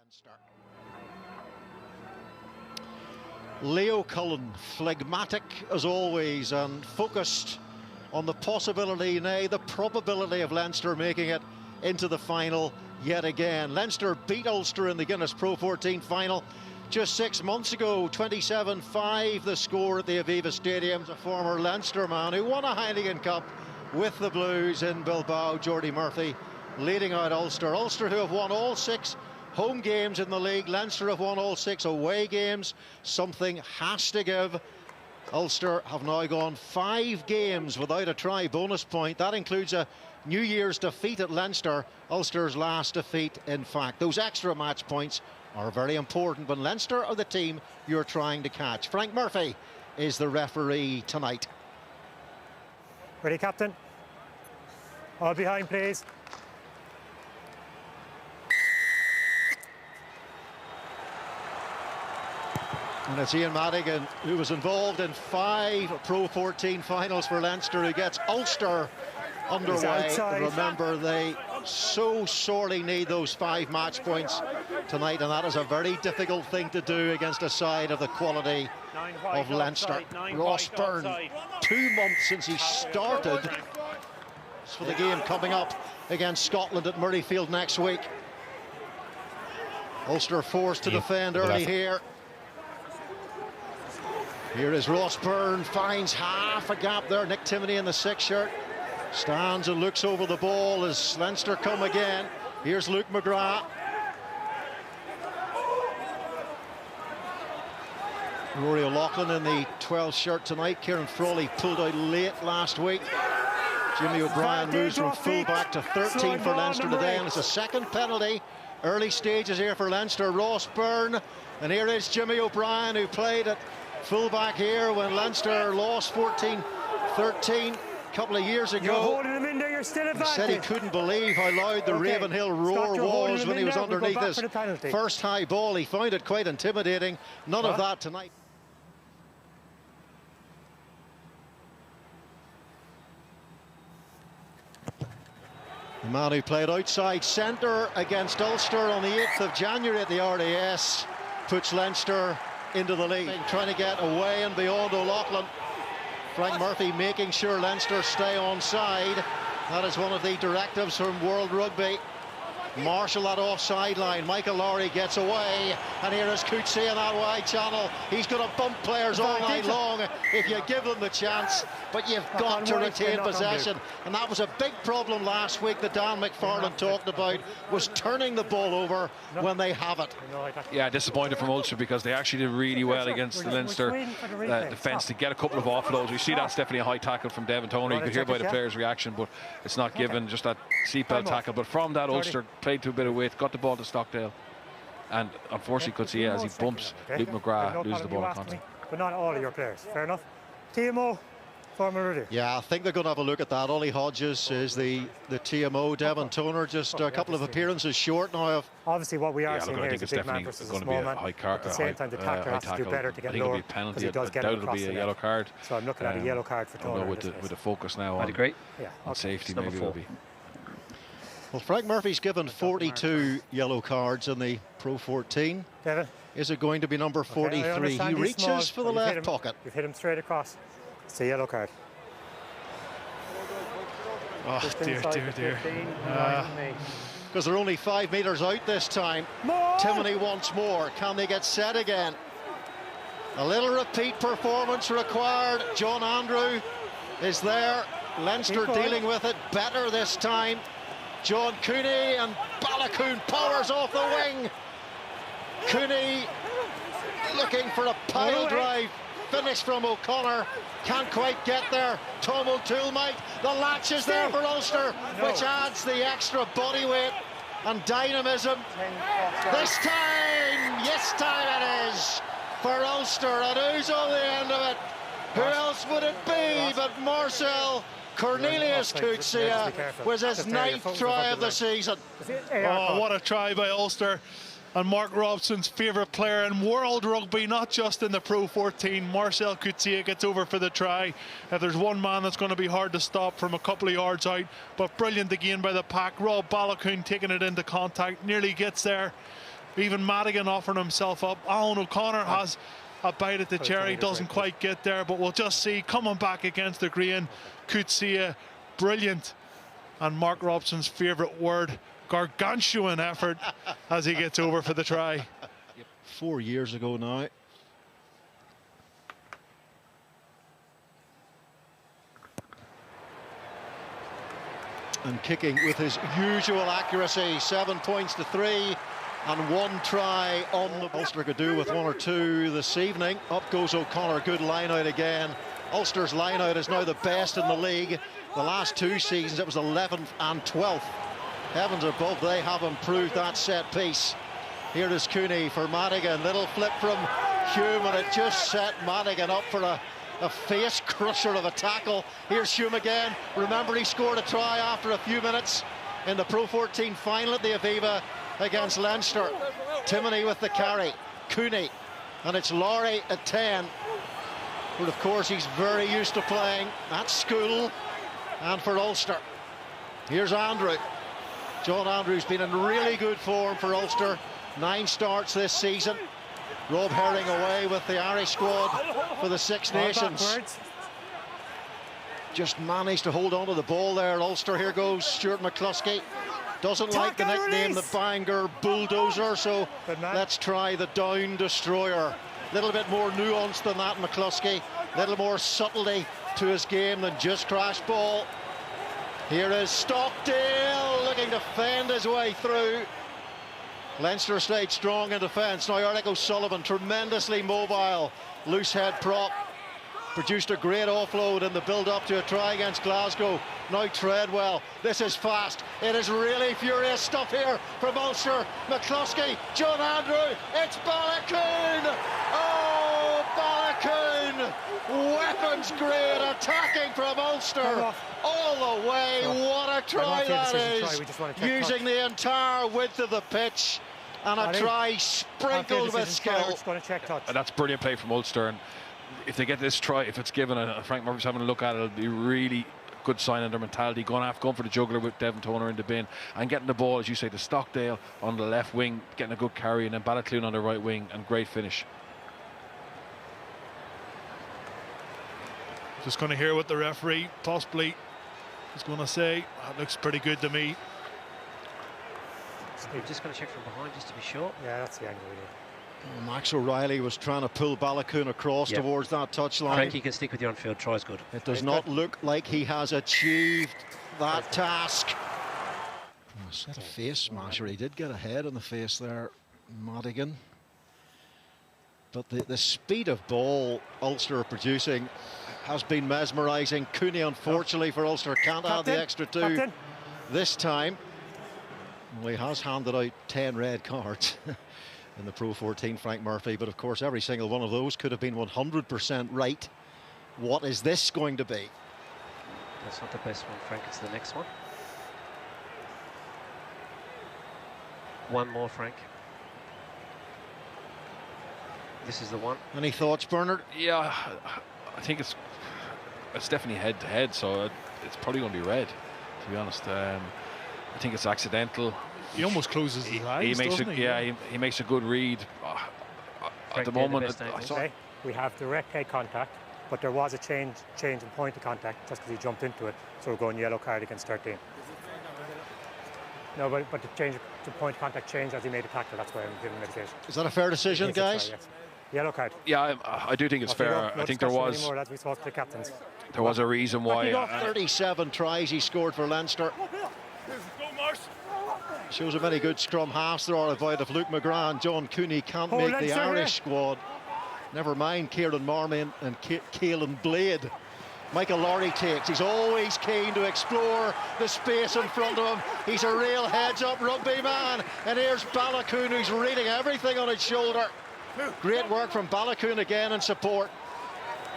Leinster. Leo Cullen, phlegmatic as always and focused on the possibility, nay, the probability of Leinster making it into the final yet again. Leinster beat Ulster in the Guinness Pro14 final just 6 months ago, 27-5 the score at the Aviva Stadium. A former Leinster man who won a Heineken Cup with the Blues in Bilbao, Jordy Murphy, leading out Ulster. Ulster, who have won all 6 home games in the league. Leinster have won all 6 away games. Something has to give. Ulster have now gone 5 games without a try bonus point. That includes a New Year's defeat at Leinster, Ulster's last defeat, in fact. Those extra match points are very important when Leinster are the team you're trying to catch. Frank Murphy is the referee tonight. Ready, Captain? All behind, please. And it's Ian Madigan, who was involved in 5 Pro14 finals for Leinster, who gets Ulster underway. Remember, they so sorely need those 5 match points tonight, and that is a very difficult thing to do against a side of the quality of Leinster. Ross Byrne, 2 months since he started for the game coming up against Scotland at Murrayfield next week. Ulster forced to defend early here. Here is Ross Byrne, finds half a gap there. Nick Timoney in the 6 shirt stands and looks over the ball as Leinster come again. Here's Luke McGrath. Rory O'Loughlin in the 12 shirt tonight. Kieran Frawley pulled out late last week. Jimmy O'Brien moves from full-back to 13 for Leinster today, and it's a second penalty. Early stages here for Leinster. Ross Byrne, and here is Jimmy O'Brien, who played at full-back here when Leinster lost 14-13 a couple of years ago. You're holding him in there, you're still He said he couldn't believe how loud the Ravenhill roar was when he was underneath his first high ball. He found it quite intimidating. None of that tonight. The man who played outside centre against Ulster on the 8th of January at the RDS puts Leinster into the lead. Trying to get away and beyond O'Loughlin. Frank Murphy making sure Leinster stay onside. That is one of the directives from World Rugby. Marshall that offside line. Michael Lowry gets away, and here is Coetzee in that wide channel. He's going to bump players all night long if you give them the chance, but you've got to retain possession. And that was a big problem last week that Dan McFarland talked about, was turning the ball over when they have it. Yeah, disappointed from Ulster because they actually did really well against the Leinster defence to get a couple of offloads. We see that's definitely a high tackle from Devin Toner. You could hear by the player's reaction, but it's not given, just that seatbelt tackle. But from that, Ulster played to a bit of weight, got the ball to Stockdale, and unfortunately could see as he bumps Luke McGrath lose the ball in contact. But not all of your players, fair enough. TMO, former review. Yeah, I think they're going to have a look at that. Ollie Hodges is the TMO. Devin Toner just a couple of appearances short now of. Obviously what we are seeing here is a big man versus a small man. At the same time, the tackler has to do better to get lower, because he does get it across the yellow card. So I'm looking at a yellow card for Toner. With the focus now on safety, maybe it will be. Well, Frank Murphy's given 42 yellow cards in the Pro14. Devin. Is it going to be number 43? He reaches for the left pocket. You've hit him straight across. It's a yellow card. Oh, dear. Because they're only 5 metres out this time. Timoney once more. Can they get set again? A little repeat performance required. John Andrew is there. Leinster dealing with it better this time. John Cooney, and Balakoon powers off the wing. Cooney looking for a pile drive finish from O'Connor, can't quite get there. Tom O'Toole might. The latch is there for Ulster, which adds the extra body weight and dynamism. This time it is for Ulster, and who's on the end of it? Who else would it be but Marcel Cornelius Coetzee was his 9th try of the season. Oh, what a try by Ulster. And Mark Robson's favourite player in world rugby, not just in the Pro14, Marcel Coetzee gets over for the try. There's one man that's going to be hard to stop from a couple of yards out, but brilliant again by the pack. Rob Balakoon taking it into contact, nearly gets there Even Madigan offering himself up. Alan O'Connor has a bite at the cherry, doesn't quite get there, but we'll just see. Coming back against the green, Coetzee, brilliant. And Mark Robson's favourite word, gargantuan effort as he gets over for the try. 4 years ago now. And kicking with his usual accuracy, 7 points to 3 and 1 try on the... Ulster could do with 1 or 2 this evening. Up goes O'Connor, good line out again. Ulster's line out is now the best in the league. The last 2 seasons it was 11th and 12th. Heavens above, they have improved that set piece. Here is Cooney for Madigan, little flip from Hume, and it just set Madigan up for a face crusher of a tackle. Here's Hume again. Remember, he scored a try after a few minutes in the Pro14 final at the Aviva against Leinster. Timoney with the carry, Cooney, and it's Laurie at 10. But of course he's very used to playing at school and for Ulster. Here's Andrew. John Andrew's been in really good form for Ulster. 9 starts this season. Rob Herring away with the Irish squad for the Six Nations. Just managed to hold on to the ball there. Ulster, here goes Stuart McCluskey. Doesn't like the nickname, the Bangor Bulldozer, so let's try the Down Destroyer. A little bit more nuance than that, McCluskey. A little more subtlety to his game than just crash ball. Here is Stockdale looking to fend his way through. Leinster stayed strong in defence. Now Eric O'Sullivan, tremendously mobile, loose head prop, produced a great offload in the build-up to a try against Glasgow. Now Treadwell, this is fast. It is really furious stuff here from Ulster. McCluskey, John Andrew, it's Ballacoon! Oh, Ballacoon! Weapons grade attacking from Ulster all the way. What a try that is! Using the entire width of the pitch. And a try sprinkled with skill. And that's brilliant play from Ulster. And if they get this try, if it's given, and Frank Murphy's having a look at it, it'll be really good sign in their mentality. Going for the juggler with Devon Toner in the bin and getting the ball, as you say, to Stockdale on the left wing, getting a good carry, and then Ballacoon on the right wing, and great finish. Just going to hear what the referee possibly is going to say. That looks pretty good to me. We're just going to check from behind just to be sure. Yeah, that's the angle we did. Max O'Reilly was trying to pull Ballacoon across towards that touchline. Frank, you can stick with your on-field try, is good. It does not look like he has achieved that task. Oh, set a face smasher. He did get a head on the face there, Madigan. But the speed of ball Ulster are producing has been mesmerising. Cooney, unfortunately for Ulster, can't add the extra 2 this time. Well, he has handed out 10 red cards in the Pro14, Frank Murphy, but of course every single one of those could have been 100% right. What is this going to be? That's not the best one, Frank. It's the next one. One more, Frank. This is the one. Any thoughts, Bernard? Yeah, I think it's definitely head-to-head, so it's probably going to be red, to be honest. I think it's accidental. He almost closes his eyes, doesn't he? Yeah, he makes a good read. At the moment, we have direct head contact, but there was a change in point of contact just because he jumped into it, so we're going yellow card against 13. No, but the change to point of contact changed as he made a tackle. That's why I'm giving mitigation. Is that a fair decision, guys? Yes. Yellow card. Yeah, I do think it's fair. I think there was. Anymore, as we spoke to the captains. There was a reason why. 37 tries he scored for Leinster. Shows how many good scrum halves there are about if Luke McGrath and John Cooney can't make the Irish squad. Never mind Kieran Marmion and Caelan Blade. Michael Laurie takes. He's always keen to explore the space in front of him. He's a real heads-up rugby man. And here's Ballacoon, who's reading everything on his shoulder. Great work from Ballacoon again in support.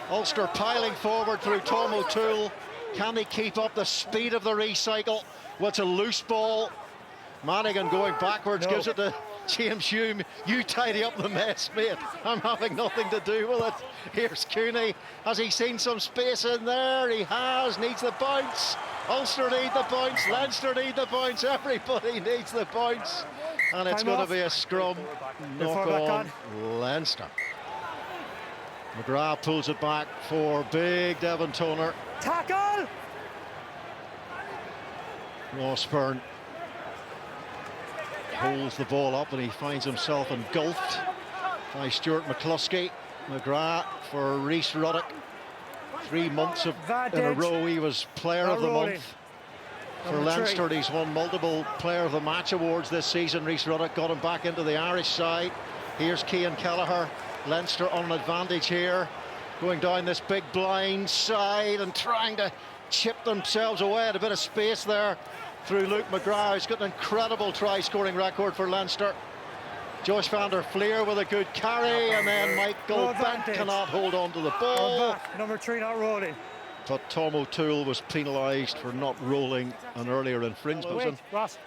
Ulster piling forward through Tom O'Toole. Can they keep up the speed of the recycle? Well, it's a loose ball. Madigan going backwards, gives it to James Hume. You tidy up the mess, mate. I'm having nothing to do with it. Here's Cooney. Has he seen some space in there? He has. Needs the bounce. Ulster need the bounce. Leinster need the bounce. Everybody needs the bounce. And it's going to be a scrum. Knock on Leinster. McGrath pulls it back for big Devon Toner. Tackle! Ross Byrne holds the ball up and he finds himself engulfed by Stuart McCluskey. McGrath for Rhys Ruddock. 3 months in a row he was Player of the Month. For Leinster, he's won multiple Player of the Match awards this season. Rhys Ruddock got him back into the Irish side. Here's Cian Kelleher. Leinster on an advantage here, going down this big blind side and trying to chip themselves away at a bit of space there through Luke McGrath, who's got an incredible try-scoring record for Leinster. Josh van der Fleer with a good carry, and then Michael Bent cannot hold on to the ball. Number 3 not rolling. But Tom O'Toole was penalised for not rolling an earlier infringement.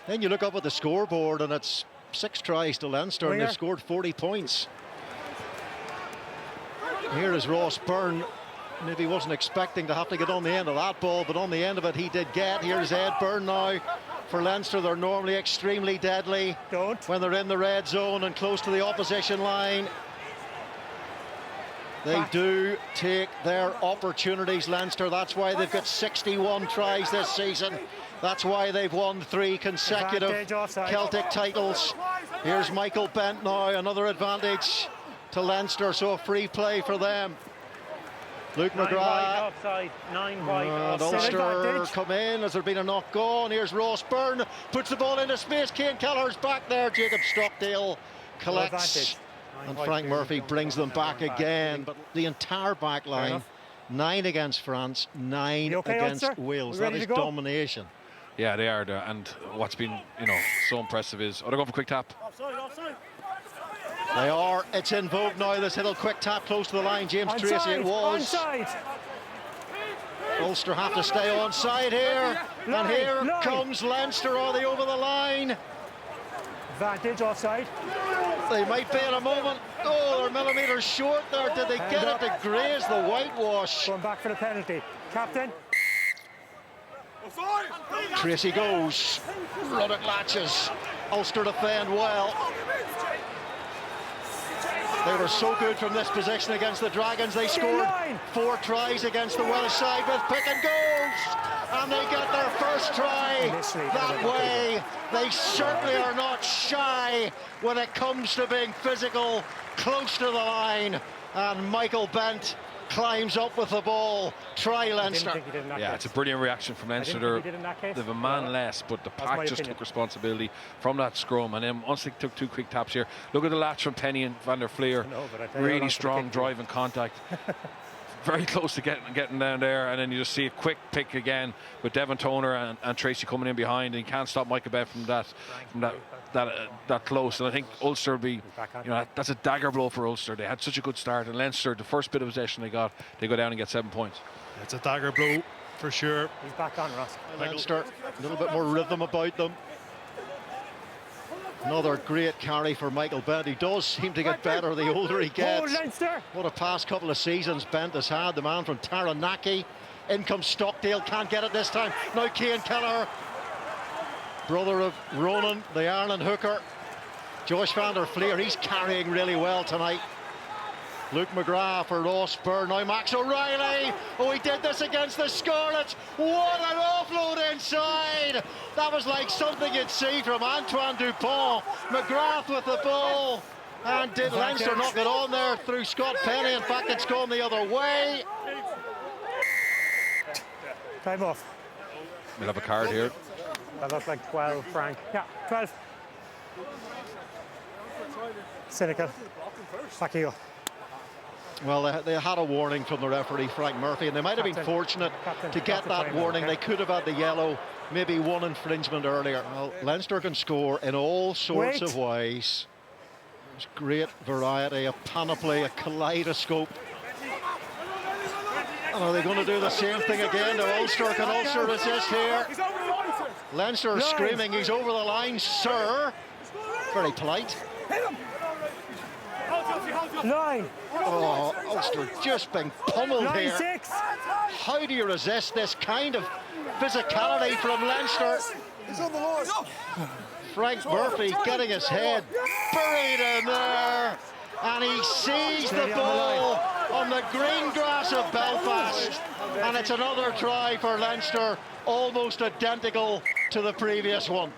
Then you look up at the scoreboard and it's 6 tries to Leinster and they've scored 40 points. Here is Ross Byrne. Maybe wasn't expecting to have to get on the end of that ball, but on the end of it he did get. Here's Ed Byrne now for Leinster. They're normally extremely deadly when they're in the red zone and close to the opposition line. They do take their opportunities, Leinster. That's why they've got 61 tries this season. That's why they've won 3 consecutive Celtic titles. Here's Michael Bent now, another advantage to Leinster, so a free play for them. Luke McGrath. And Ulster come in. Has there been a knock gone? Here's Ross Byrne, puts the ball into space. Cian Kelleher's back there. Jacob Stockdale collects. And Frank Murphy brings them back again. But the entire back line, 9 against France, 9 against Wales. That is domination. Yeah, they are. And what's been, so impressive is... Oh, they're going for quick tap. They are. It's in vogue now, this little quick tap close to the line. James Tracy it was. Ulster have to stay onside here. And here comes Leinster. Are they over the line? Vantage offside. They might be in a moment. Oh, they're millimetres short there. Did they get it to graze the whitewash? Going back for the penalty. Captain. Tracy goes. Ruddock latches. Ulster defend well. They were so good from this position against the Dragons. They scored 4 tries against the Welsh side with pick and goes. And they get their first try that way. They certainly are not shy when it comes to being physical, close to the line. And Michael Bent climbs up with the ball. Try Leinster. Yeah, it's a brilliant reaction from Leinster. They've a man less, but the pack just took responsibility from that scrum. And then once they took 2 quick taps here, look at the latch from Penny and van der Fleer. Really strong drive and contact. Very close to getting down there, and then you just see a quick pick again with Devon Toner and Tracy coming in behind, and you can't stop Michael Bent from that close. And I think Ulster will be, that's a dagger blow for Ulster. They had such a good start, and Leinster, the first bit of possession they got, they go down and get 7 points. It's a dagger blow for sure. He's back on, Ross. Leinster, a little bit more rhythm about them. Another great carry for Michael Bent. He does seem to get better the older he gets. What a past couple of seasons Bent has had. The man from Taranaki. In comes Stockdale, can't get it this time. Now Cian Kelleher, brother of Ronan, the Ireland hooker. Josh van der Fleer, he's carrying really well tonight. Luke McGrath for Ross Byrne. Now Max O'Reilly. Oh, he did this against the Scarlets. What an offload inside. That was like something you'd see from Antoine Dupont. McGrath with the ball. And did Leinster knock it on there through Scott Penny? In fact, it's gone the other way. Time off. We'll have a card here. That looks like 12, Frank. Yeah, 12. Cynical. Back to you. Well, they had a warning from the referee, Frank Murphy, and they might have been fortunate to get that warning. They could have had the yellow, maybe 1 infringement earlier. Well, Leinster can score in all sorts of ways. There's great variety, a panoply, a kaleidoscope. And are they going to do the same thing again to Ulster? Can Ulster resist here? Leinster screaming, he's over the line, sir. Very polite. 9. Oh, Ulster just being pummeled here. 6. How do you resist this kind of physicality from Leinster? Frank Murphy getting his head buried in there, and he sees the ball on the green grass of Belfast, and it's another try for Leinster, almost identical to the previous one.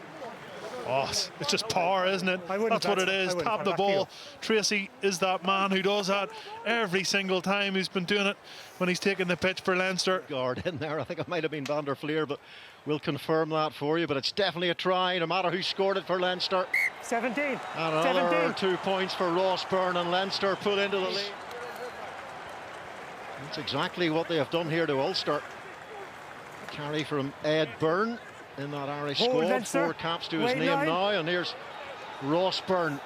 Oh, it's just power, isn't it? That's what it is. Tap the ball. Tracy is that man who does that every single time. He's been doing it when he's taken the pitch for Leinster. Guard in there. I think it might have been Van der Fleer, but we'll confirm that for you. But it's definitely a try, no matter who scored it for Leinster. 17. And another 2 points for Ross Byrne, and Leinster put into the lead. That's exactly what they have done here to Ulster. Carry from Ed Byrne in that Irish squad. 4 caps to his name now, and here's Ross Byrne.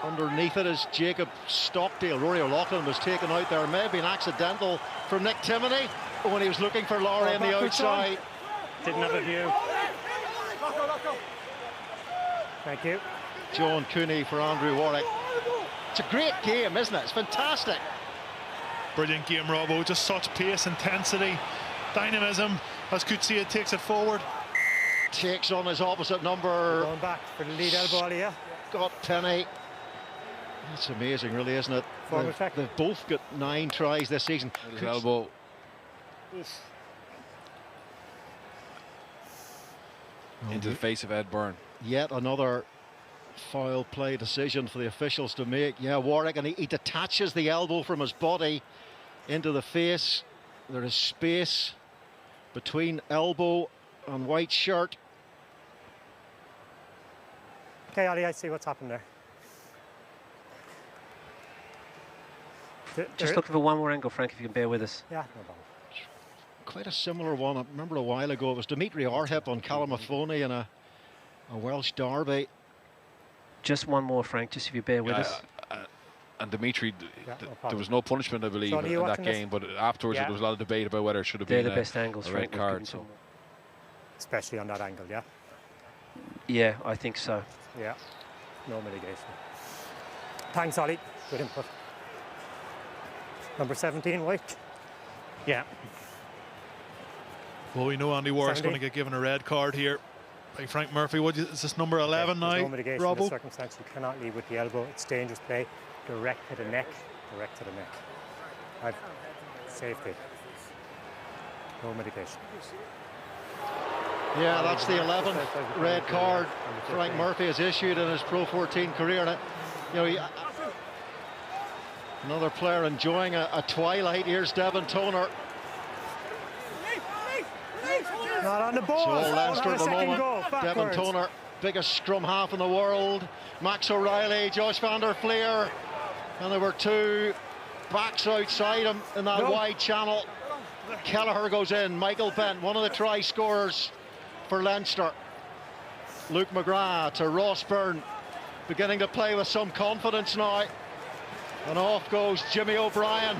Underneath it is Jacob Stockdale. Rory O'Loughlin was taken out there. May have been accidental from Nick Timoney when he was looking for Laurie on the outside. Didn't have a view. Thank you. John Cooney for Andrew Warwick. It's a great game, isn't it? It's fantastic. Brilliant game, Robbo. Just such pace, intensity, dynamism as Coetzee takes it forward. Takes on his opposite number. Going back for the lead elbow, yeah. Scott Penny. That's amazing, really, isn't it? They've both got 9 tries this season. His elbow. Into the face of Ed Byrne. Yet another foul play decision for the officials to make. Yeah, Warwick, and he detaches the elbow from his body into the face. There is space between elbow and white shirt. Okay, Ollie, I see what's happened there. Just looking for one more angle, Frank, if you can bear with us. Yeah, no problem. Quite a similar one. I remember a while ago, it was Dimitri Arhip on Calamafoni in a Welsh derby. Just one more, Frank, just if you bear with us. And Dimitri, no there was no punishment, I believe, in that game, but afterwards there was a lot of debate about whether it should have been the best angles, a Frank, red card. So. Especially on that angle, yeah? Yeah, I think so. Yeah, no mitigation. Thanks, Ollie. Good input. Number 17, White. Yeah. Well, we know Andy Warwick's going to get given a red card here by Frank Murphy. Is this number 11 now, no mitigation Robbo? in this circumstance. You cannot lead with the elbow. It's dangerous play. Direct to the neck. Direct to the neck. Safety. No mitigation. Yeah, that's the 11th red card Frank Murphy has issued in his Pro 14 career. And another player enjoying a twilight. Here's Devon Toner. Not on the ball. So all Leinster at the moment. Devon Backwards. Toner, biggest scrum half in the world. Max O'Reilly, Josh Van der Fleer. And there were 2 backs outside him in that wide channel. Kelleher goes in. Michael Bent, one of the try scorers for Leinster. Luke McGrath to Ross Byrne, beginning to play with some confidence now. And off goes Jimmy O'Brien.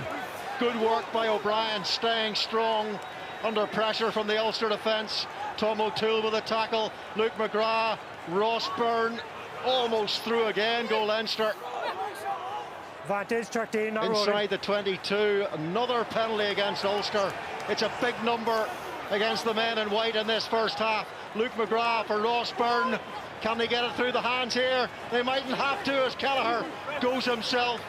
Good work by O'Brien, staying strong under pressure from the Ulster defence. Tom O'Toole with a tackle. Luke McGrath, Ross Byrne, almost through again. Go Leinster. Vantage 13, not inside rolling. the 22. Another penalty against Ulster. It's a big number against the men in white in this first half. Luke McGrath for Ross Byrne. Can they get it through the hands here? They mightn't have to, as Kelleher goes himself.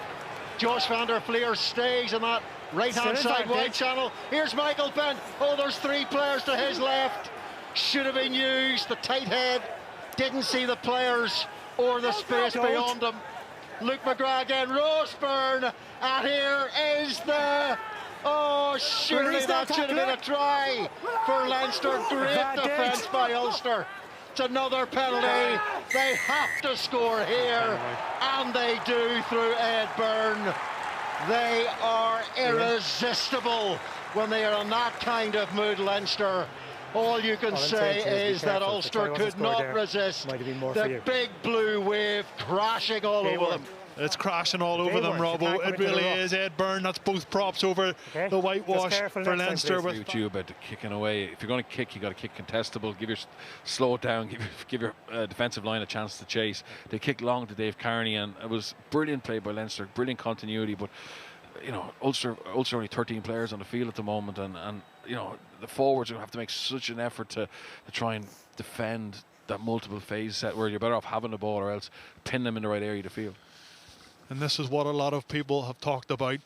Josh Van der Fleer stays in that right-hand side wide channel. Here's Michael Bent. Oh, there's 3 players to his left. Should have been used. The tight head didn't see the players or the space beyond him. Luke McGrath again, Ross Byrne, and here is the... Oh, surely that should have been a try for Leinster. Great defence by Ulster. It's another penalty. They have to score here, and they do through Ed Byrne. They are irresistible when they are in that kind of mood, Leinster. All you can say is that Ulster could not resist the big blue wave crashing all over them. It's crashing all over them, Robbo. It really is. Ed Byrne, that's both props over the whitewash for Leinster. With you about the kicking away. If you're going to kick, you got to kick contestable. Slow it down. Give your defensive line a chance to chase. They kicked long to Dave Carney, and it was brilliant play by Leinster. Brilliant continuity, but you know, Ulster only 13 players on the field at the moment, and you know, the forwards are going to have to make such an effort to try and defend that multiple phase set where you're better off having the ball or else pin them in the right area to field. And this is what a lot of people have talked about,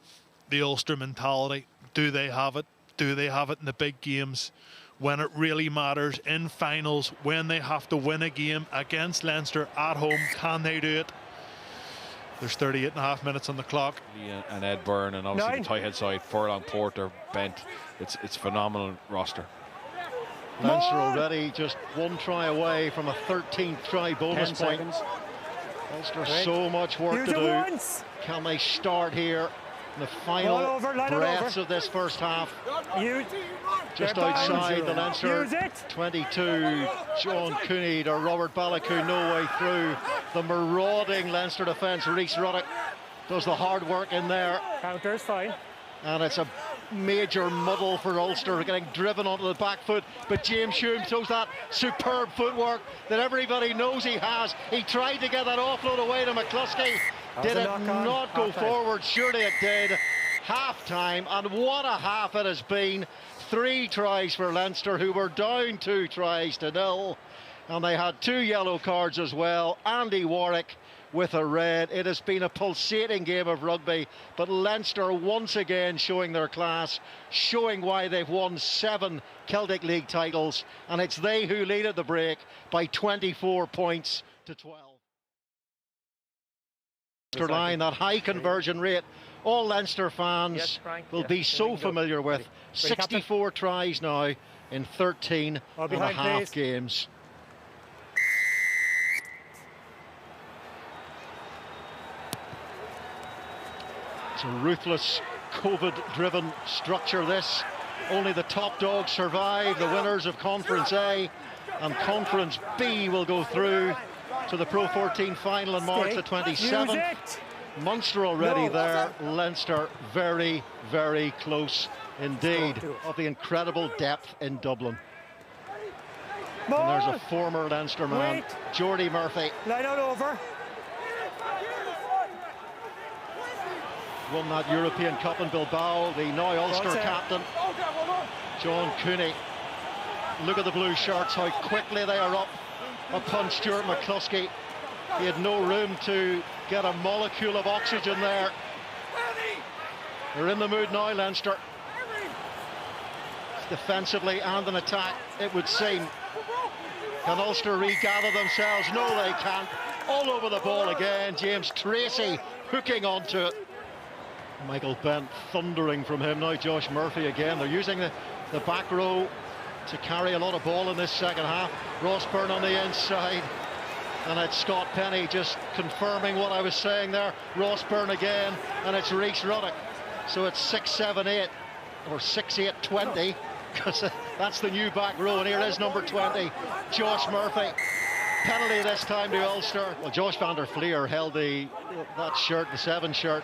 the Ulster mentality. Do they have it? Do they have it in the big games? When it really matters, in finals, when they have to win a game against Leinster at home, can they do it? There's 38.5 minutes on the clock. And Ed Byrne, and obviously the tight head side, Furlong, Porter, Bent. It's phenomenal roster. Leinster already just one try away from a 13th try bonus point. Ulster so much work to do. Can they start here in the final breaths of this first half? Just outside the Leinster 22, John Cooney to Robert Balaku, no way through. The marauding Leinster defence. Rhys Ruddock does the hard work in there. Counter's fine. And it's a major muddle for Ulster, getting driven onto the back foot. But James Hume shows that superb footwork that everybody knows he has. He tried to get that offload away to McCluskey. Did it not go forward? Surely it did. Half time, and what a half it has been. 3 tries for Leinster, who were down 2 tries to 0. And they had 2 yellow cards as well. Andy Warwick with a red. It has been a pulsating game of rugby, but Leinster once again showing their class, showing why they've won 7 Celtic League titles, and it's they who lead at the break by 24 points to 12. Line, that high conversion rate, all Leinster fans will be so familiar with. 64 tries now in 13 and a half games. It's a ruthless, COVID-driven structure, this. Only the top dogs survive, the winners of Conference A, and Conference B will go through to the Pro14 final on March the 27th. Munster already there, Leinster very, very close indeed of the incredible depth in Dublin. And there's a former Leinster man, Geordie Murphy. Line out over. Won that European Cup in Bilbao, the now Ulster captain, John Cooney. Look at the blue shirts, how quickly they are up upon Stuart McCluskey. He had no room to get a molecule of oxygen there. They're in the mood now, Leinster. Defensively and in attack, it would seem. Can Ulster regather themselves? No, they can't. All over the ball again. James Tracy hooking onto it. Michael Bent thundering from him. Now Josh Murphy again. They're using the back row to carry a lot of ball in this second half. Ross Byrne on the inside. And it's Scott Penny just confirming what I was saying there. Ross Byrne again, and it's Rhys Ruddock. So it's 6-7-8 or 6-8-20, because that's the new back row. And here is number 20, Josh Murphy. Penalty this time to Ulster. Well, Josh van der Fleer held that shirt, the 7 shirt,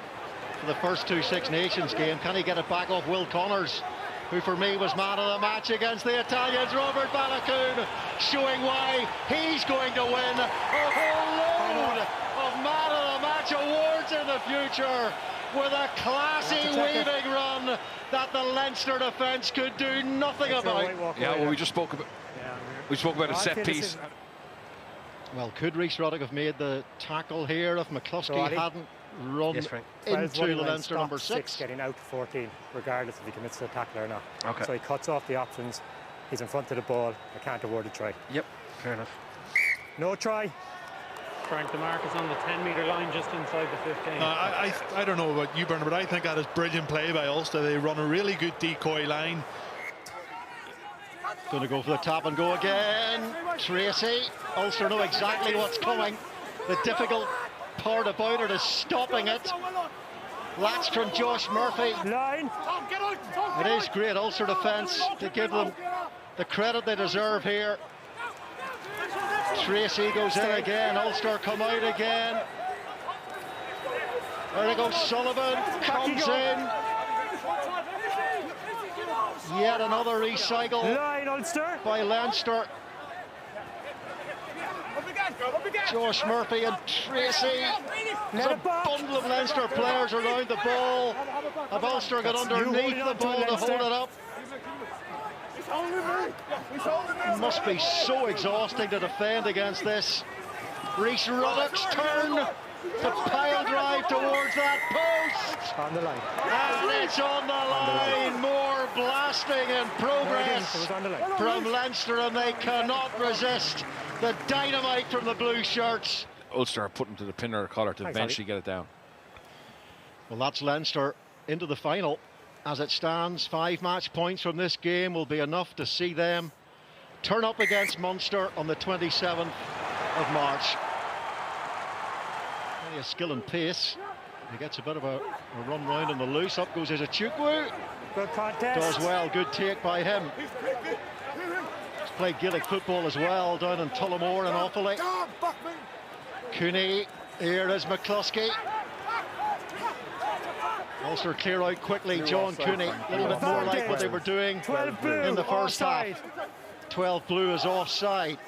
for the first 2 Six Nations game. Can he get it back off Will Connors, who for me was man of the match against the Italians? Robert Balakoon showing why he's going to win a whole load of man of the match awards in the future, with a classy weaving run that the Leinster defence could do nothing about. Yeah, well, we spoke about a set piece. Well, could Rhys Ruddock have made the tackle here if McCluskey hadn't run into the Leinster number 6? Getting out to 14, regardless if he commits to the tackle or not. Okay. So he cuts off the options. He's in front of the ball. I can't award a try. Yep, fair enough. No try. Frank, the mark is on the 10-metre line just inside the 15. I don't know about you, Bernard, but I think that is brilliant play by Ulster. They run a really good decoy line. Going to go for the tap and go again. Tracy. Ulster know exactly what's coming. The difficult part about it is stopping it. Latched from Josh Murphy. Line. It is great Ulster defence to give them the credit they deserve here. Tracy goes in again. Ulster come out again. There they go. Sullivan comes in. Yet another recycle by Leinster. Josh Murphy and Tracy. There's a bundle of Leinster players around the ball. Have Ulster got underneath the ball to hold it up? Must be so exhausting to defend against this. Rhys Ruddock's turn to pile drive towards that post. On the line. And it's on the line. More blasting in progress from Leinster, and they cannot resist the dynamite from the blue shirts. Ulster are putting to the pin or collar to eventually get it down. Well, that's Leinster into the final. As it stands, 5 match points from this game will be enough to see them turn up against Munster on the 27th of March. Plenty of skill and pace. He gets a bit of a run round on the loose. Up goes Izachukwu. Good contest. Does well. Good take by him. He's played Gaelic football as well down in Tullamore and Offaly. Cooney. Here is McCluskey. Ulster clear out quickly. John Cooney, a little bit more like what they were doing in the first half. 12 blue is offside.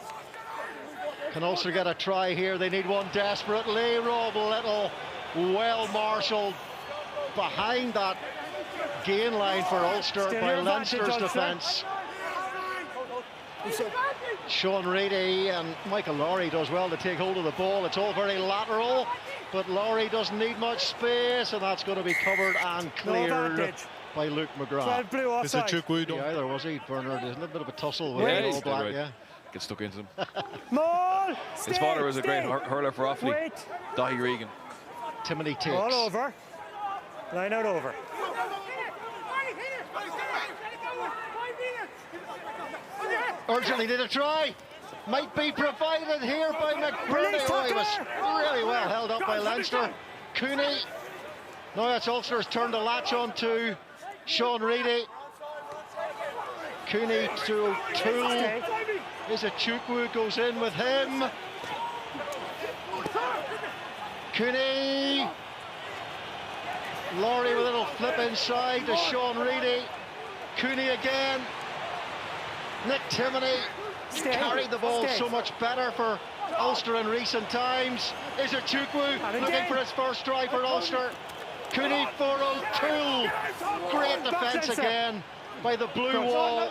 Can Ulster get a try here? They need one desperately. Rob Little, well marshalled behind that gain line for Ulster by Leinster's defence. Sean Reedy and Michael Lowry does well to take hold of the ball. It's all very lateral, but Lowry doesn't need much space, and that's going to be covered and cleared by Luke McGrath. Yeah, there was he, Bernard. There's a little bit of a tussle with the All Black, yeah. Get stuck into them. His father was a great hurler for Offaly, Dahi Regan. Timothy takes. All over. Line out over. Urgently did a try. Might be provided here by McBurney. Oh, he was really well held up by Leinster. Cooney. Now it's Ulster's turn to latch on to Sean Reedy. Cooney to Toole. Izachukwu goes in with him. Cooney. Lowry with a little flip inside to Sean Reedy. Cooney again. Nick Timoney carried the ball so much better for Ulster in recent times. Izachukwu looking for his first try for Ulster. Cooney for O'Toole. Great defence again by the blue wall.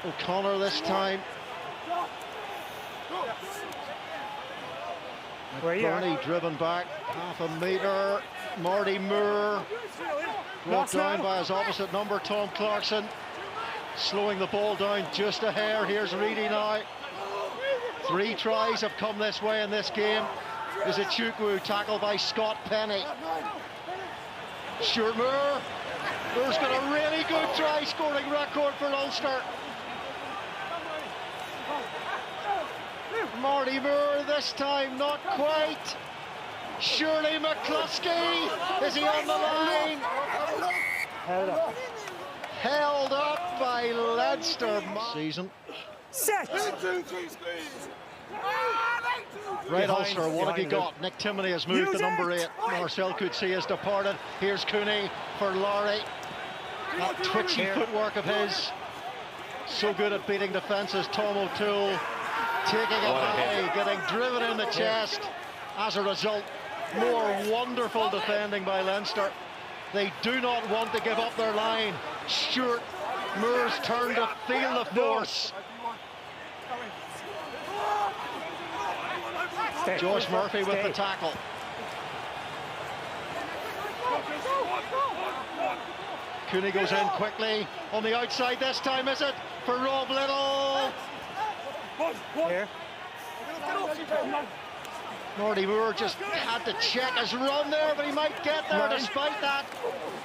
O'Connor this time. McBurney driven back half a metre. Marty Moore brought down by his opposite number, Tom Clarkson. Slowing the ball down just a hair. Here's Reedy now. 3 tries have come this way in this game. Izachukwu tackled by Scott Penny. Stuart Moore. Moore's got a really good try scoring record for Ulster. Marty Moore this time, not quite. Shirley McCluskey, is he on the line? Held up by Leinster season. Set. Right, Ulster, what have you got? Nick Timoney has moved to number 8. Marcel Coetzee has departed. Here's Cooney for Lowry. That twitchy footwork of his. So good at beating defences. Tom O'Toole taking it high, getting driven in the chest. As a result, more wonderful defending by Leinster. They do not want to give up their line. Stuart Moore's turn to feel the force. Josh Murphy with the tackle. Cooney goes in quickly on the outside this time, is it? For Rob Little. Here. Marty Moore just had to check his run there, but he might get there despite that.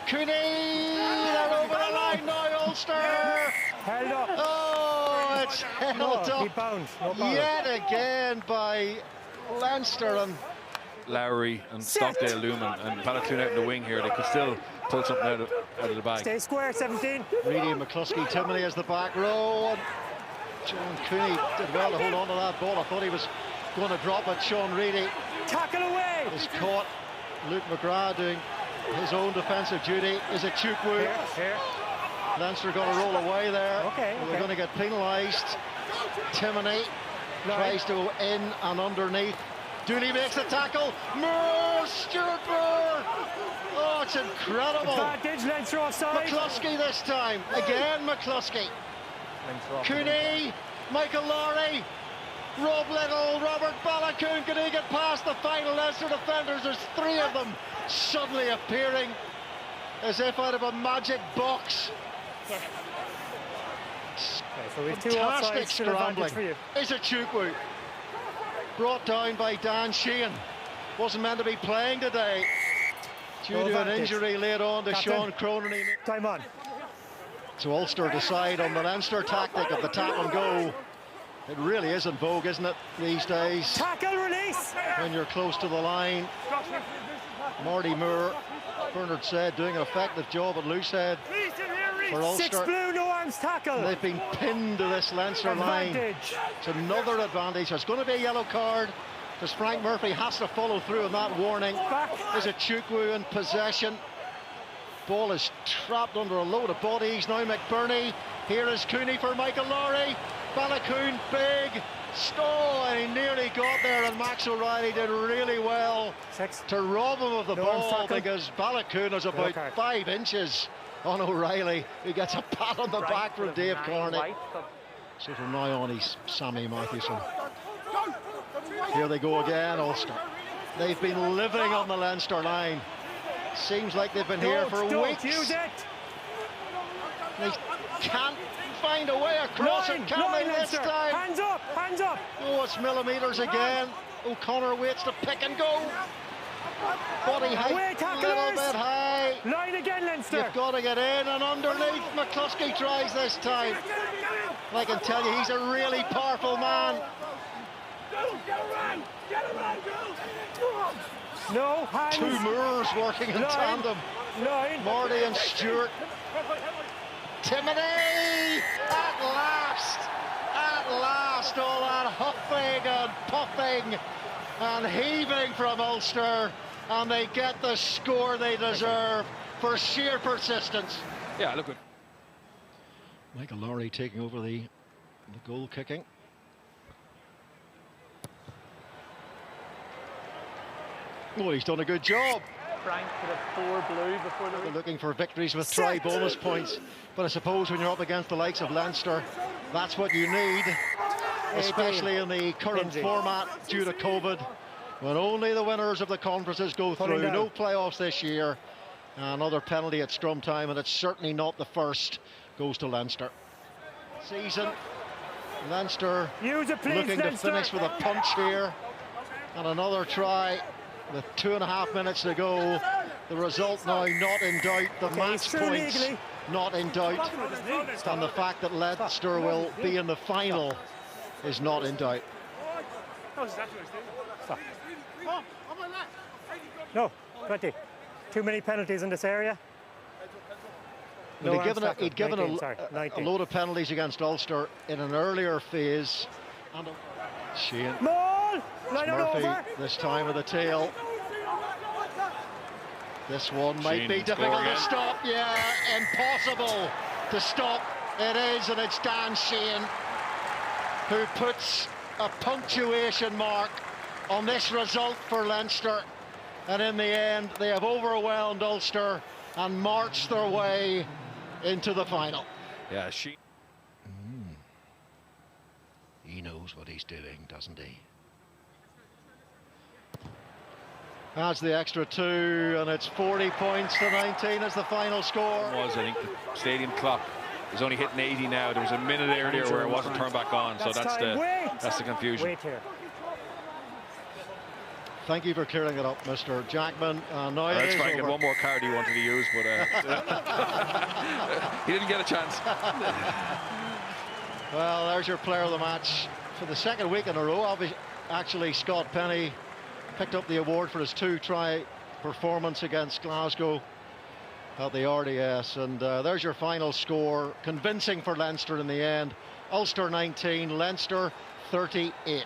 Cooney, they're over the line now, Ulster. Held up. Oh, it's held up yet again by Leinster. And Lowry and Stockdale Lumen and Ballacloon out in the wing here. They could still pull something out of the bag. Stay square, 17. Reedy and McCluskey, Timoney as the back row. And John Cooney did well to hold on to that ball. I thought he was going to drop it. Sean Reedy tackle away is caught. Luke McGrath doing his own defensive duty. Izachukwu. Here. Leinster got to roll away there. Okay. They're going to get penalised. Timoney tries to go in and underneath Dooley makes the tackle. Moore, Stuart Moore. Oh, it's incredible. Advantage, Leinster offside. McCluskey this time. Again, McCluskey. Cooney, Michael Lowry, Rob Little, Robert Ballacoon. Can he get past the final Leinster defenders? There's three of them suddenly appearing as if out of a magic box. So we've two Fantastic offsides, still advantage for scrambling. you. Is it Chukwu? Brought down by Dan Sheehan. Wasn't meant to be playing today due to an injury late on to Captain. Sean Cronin. Time on. So Ulster decide on the Leinster tactic of the tap and go. It really is in vogue, isn't it, these days? Tackle release. When you're close to the line. Marty Moore, Bernard said, doing an effective job at loosehead for Ulster. Six blue, no arms tackle. They've been pinned to this Leinster line. It's another advantage. There's going to be a yellow card because Frank Murphy has to follow through on that warning. Is it Chukwu in possession? Ball is trapped under a load of bodies. Now McBurney. Here is Cooney for Michael Lowry. Ballacoon, big stall, and he nearly got there, and Max O'Reilly did really well to rob him of the ball because Ballacoon is about 5 inches on O'Reilly, who gets a pat on the back from Dave Carney. So from now on, he's Sammy Matthewson. Here they go again, Ulster. They've been living on the Leinster line. Seems like they've been here for weeks. Use it. They can't find a way across it, can they this time? Hands up, hands up. Oh, it's millimetres again. O'Connor waits to pick and go. Body height a little bit high. Line again, Leinster. You've got to get in and underneath. McCluskey tries this time. I can tell you, he's a really powerful man. No, hands. Two Moors working in tandem. Marty and Stewart. Timony! At last, all that huffing and puffing and heaving from Ulster, and they get the score they deserve for sheer persistence. Yeah, look good. Michael Lowry taking over the goal kicking. Oh, he's done a good job. Frank could have 4 blue before the They're looking for victories with try bonus points, but I suppose when you're up against the likes of Leinster, that's what you need, especially in the current format due to COVID, when only the winners of the conferences go through. No playoffs this year. Another penalty at scrum time, and it's certainly not the first, goes to Leinster. Season, Leinster looking to finish with a punch here, and another try with 2.5 minutes to go. The result now not in doubt, the match points not in doubt, and the fact that Leinster will be in the final is not in doubt. No, 20. Too many penalties in this area. Well, he'd given a load of penalties against Ulster in an earlier phase. And Sheehan. Murphy this time with the tail. This one might be difficult to stop. Yeah, impossible to stop. It is, and it's Dan Sheehan who puts a punctuation mark on this result for Leinster. And in the end, they have overwhelmed Ulster and marched their way into the final. Yeah, He knows what he's doing, doesn't he? Adds the extra 2, and it's 40 points to 19 as the final score. I think the stadium clock is only hitting 80 now. There was a minute earlier where it wasn't turned back on, so that's the confusion. Wait here. Thank you for clearing it up, Mr. Jackman. Now That's Frank had one more card he wanted to use, but he didn't get a chance. Well, there's your player of the match for the second week in a row. Actually, Scott Penny picked up the award for his 2-try performance against Glasgow at the RDS. And there's your final score. Convincing for Leinster in the end. Ulster 19, Leinster 38.